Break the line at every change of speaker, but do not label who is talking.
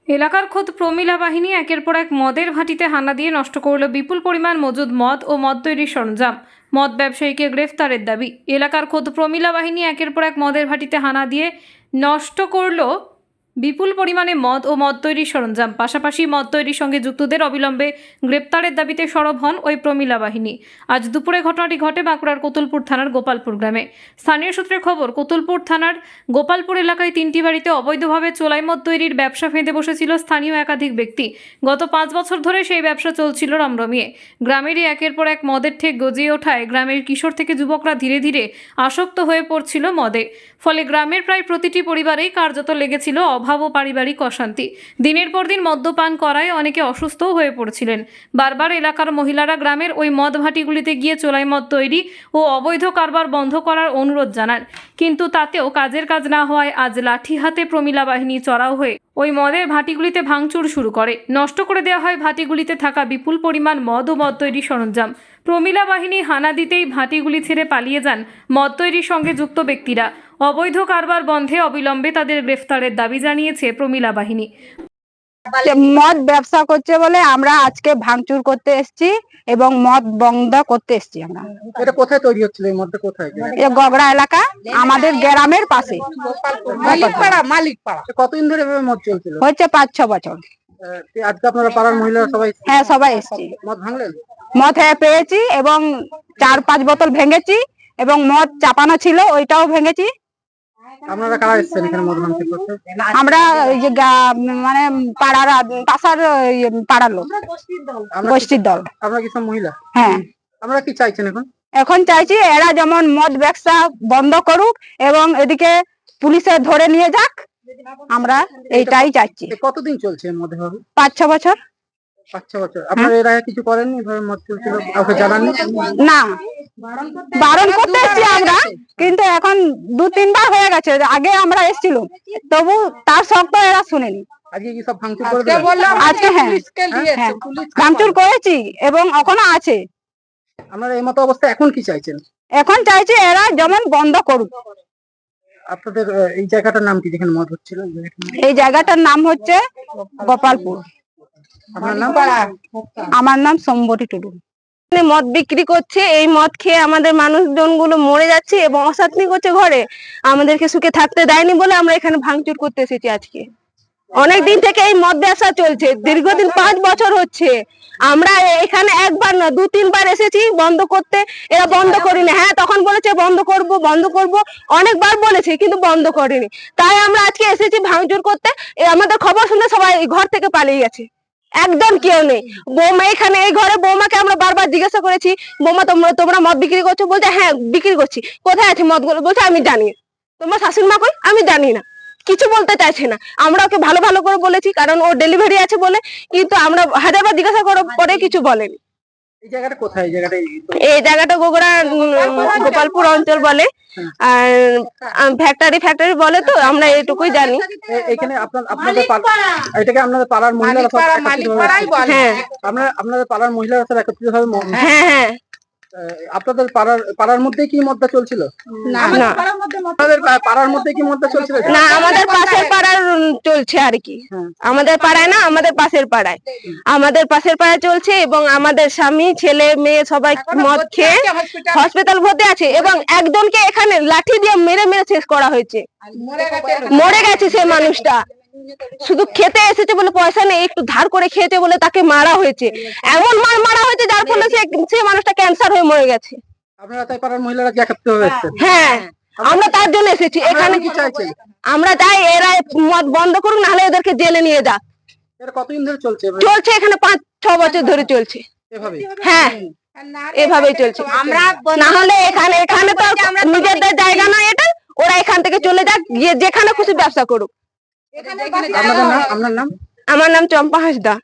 এলাকার খোদ প্রমিলা বাহিনী একের পর এক মদের ভাটিতে হানা দিয়ে নষ্ট করল বিপুল পরিমাণ মজুদ মদ ও মদ তৈরির সরঞ্জাম। মদ ব্যবসায়ীকে গ্রেফতারের দাবি। এলাকার খোদ প্রমিলা বাহিনী একের পর এক মদের ভাটিতে হানা দিয়ে নষ্ট করল বিপুল পরিমাণে মদ ও মদ তৈরির সরঞ্জাম। পাশাপাশি মদ তৈরির সঙ্গে যুক্তদের অবিলম্বে গ্রেপ্তারের দাবিতে সরব হন ওই প্রমিলা বাহিনী। আজ দুপুরে ঘটনাটি ঘটে বাঁকুড়ার কোতুলপুর থানার গোপালপুর গ্রামে। স্থানীয় সূত্রে খবর, কোতুলপুর থানার গোপালপুর এলাকায় 3টি বাড়িতে অবৈধভাবে চোলাই মদ তৈরির ব্যবসা ফেঁদে বসেছিল স্থানীয় একাধিক ব্যক্তি। গত 5 বছর ধরে সেই ব্যবসা চলছিল রমরমিয়ে। গ্রামেরই একের পর এক মদের ঠেক গজিয়ে ওঠায় গ্রামের কিশোর থেকে যুবকরা ধীরে ধীরে আসক্ত হয়ে পড়ছিল মদে। ফলে গ্রামের প্রায় প্রতিটি পরিবারেই কার্যত লেগেছিল অভাব ও পারিবারিক অশান্তি। দিনের পর দিন মদ্যপান করায় অনেকে অসুস্থও হয়ে পড়ছিলেন। বারবার এলাকার মহিলারা গ্রামের ওই মদ ভাটিগুলিতে গিয়ে চোলাই মদ তৈরি ও অবৈধ কারবার বন্ধ করার অনুরোধ জানান, কিন্তু তাতেও কাজের কাজ না হওয়ায় আজ লাঠি হাতে প্রমিলা বাহিনী চড়াও হয়ে ওই মদের ভাটিগুলিতে ভাঙচুর শুরু করে। নষ্ট করে দেওয়া হয় ভাটিগুলিতে থাকা বিপুল পরিমাণ মদ ও মদ তৈরি সরঞ্জাম। প্রমিলা বাহিনী হানা দিতেই ভাটিগুলি ছেড়ে পালিয়ে যান মদ তৈরির সঙ্গে যুক্ত ব্যক্তিরা। অবৈধ কারবার বন্ধে অবিলম্বে তাদের গ্রেফতারের দাবি জানিয়েছে প্রমিলা বাহিনী।
মদ ব্যবসা করছে বলে আমরা আজকে ভাঙচুর করতে এসেছি এবং মদ বন্ধ করতে এসেছি। আমরা
এটা কোথায় তৈরি হচ্ছিল? এই মদটা কোথায়?
এই গগড়া এলাকা, আমাদের গ্রামের পাশে
মালিকপাড়া। কতদিন ধরে এভাবে মদ চলছিল?
হচ্ছে 5-6 বছর।
আজকে আপনারা পাড়ার মহিলারা সবাই?
হ্যাঁ, সবাই এসেছি।
মদ ভাঙলেন?
মদ হ্যাঁ পেয়েছি এবং 4-5 বোতল ভেঙেছি এবং মদ চাপানো ছিল ওইটাও ভেঙেছি।
আপনারা কারা এসেছেন এখানে মদ ভাঙতে করতে?
আমরা এই যে মানে পাড়ার পাশার পাড়ার লোক, গোষ্ঠীর দল।
আপনারা কি সব মহিলা?
হ্যাঁ।
আমরা কি চাইছেন এখন?
এখন চাইছি এরা যেমন মদ ব্যবসা বন্ধ করুক এবং এদিকে পুলিশে ধরে নিয়ে যাক, আমরা এইটাই চাইছি।
কতদিন চলছে মদে ভাবে?
5-6 বছর।
5-6 বছর। আপনারা এর আগে কিছু করেননি এভাবে মদ চলছিল? কাউকে জানাননি?
না, বারণ করতে এসেছি আমরা, কিন্তু এখন 2-3 বার হয়ে গেছে। আগে আমরা এসেছিল, তবু তার সত্ত্বেও এরা শুনেনি।
আজকে কি সব ভাঙচুর করে দিলেন?
আজকে হ্যাঁ ভাঙচুর করেছি এবং এখনো আছে।
আপনারা এই মতো অবস্থা এখন কি চাইছেন?
এখন চাইছি এরা যেমন বন্ধ করুক।
আপনাদের এই জায়গাটার নাম কি যেখানে মদ হচ্ছিল?
এই জায়গাটার নাম হচ্ছে গোপালপুর।
আপনার নাম?
আমার নাম সম্বরী টুডু।
মদ বিক্রি করছে, এই মদ খেয়ে আমাদের মানুষজন গুলো মরে যাচ্ছে এবং অশান্তি করছে ঘরে। আমাদেরকে সুখে থাকতে দেয়নি বলে আমরা এখানে ভাঙচুর করতে এসেছি আজকে। অনেক দিন থেকে এই মদ ব্যবসা চলছে, দীর্ঘদিন 5 বছর হচ্ছে। আমরা এখানে একবার না 2-3 বার এসেছি বন্ধ করতে, এরা বন্ধ করিনি। হ্যাঁ, তখন বলেছে বন্ধ করব বন্ধ করব, অনেকবার বলেছে কিন্তু বন্ধ করেনি। তাই আমরা আজকে এসেছি ভাঙচুর করতে। আমাদের খবর শুনে সবাই ঘর থেকে পালিয়ে গেছে, একদম কেউ নেই। বৌমা এখানে, এই ঘরে বৌমাকে আমরা বারবার জিজ্ঞাসা করেছি, বৌমা তোমরা মদ বিক্রি করছো? বলছে হ্যাঁ বিক্রি করছি। কোথায় আছে মদগুলো? বলছে আমি জানি। তোমার শাশুড়ি মা কই? আমি জানি না, কিছু বলতে চাইছে না। আমরা ওকে ভালো ভালো করে বলেছি, কারণ ও ডেলিভারি আছে বলে, কিন্তু আমরা হাজারবার জিজ্ঞাসা করার পরে কিছু বলেনি।
এই জায়গাটা কোথায়?
এই জায়গাটা গোপালপুর অঞ্চল বলে, আর ফ্যাক্টরি বলে। তো আমরা এটুকুই জানি।
এখানে এটাকে আপনাদের পাড়ার মহিলারা সব
হ্যাঁ,
আপনাদের পাড়ার মহিলারা সব একত্রিত ভাবে?
হ্যাঁ হ্যাঁ।
আপনাদের পাড়ার মধ্যে কি মদটা চলছিল?
না,
আপনাদের পাড়ার মধ্যে কি মদটা চলছিল?
না, আমাদের পাশের পাড়ার চলছে আর কি। আমাদের পাড়ায় না, আমাদের পাশের পাড়ায়। আমাদের পাশের পাড়ায় চলছে এবং আমাদের স্বামী ছেলে মেয়ে সবাই মদ খেয়ে হসপিটাল ভর্তি আছে এবং একজনকে এখানে লাঠি দিয়ে মেরে মেরে শেষ করা হয়েছে। মরে গেছে সে মানুষটা, শুধু খেতে এসেছে বলে, পয়সা নেই, একটু ধার করে খেয়েছে বলে তাকে মারা হয়েছে। এমন মারা হয়েছে যার ফলে সে মানুষটা ক্যান্সার হয়ে মরে গেছে।
আপনারা তাই পাড়ার মহিলারা কি একত্রিত হয়ে এসেছেন?
হ্যাঁ, আমরা তার জন্য এসেছি এখানে।
কি চাইছেন?
আমরা চাই এরা মদ বন্ধ করুক, নাহলে এদেরকে জেলে নিয়ে যাক।
এর কতদিন ধরে চলছে?
চলছে এখানে 5-6 বছর ধরে চলছে
এভাবে?
হ্যাঁ, এভাবেই চলছে। না হলে এখানে তো নিজেদের জায়গা নয় এটা, ওরা এখান থেকে চলে যাক, গিয়ে যেখানে খুশি ব্যবসা করুক।
আপনার নাম?
আমার নাম চম্পা হাঁসদা।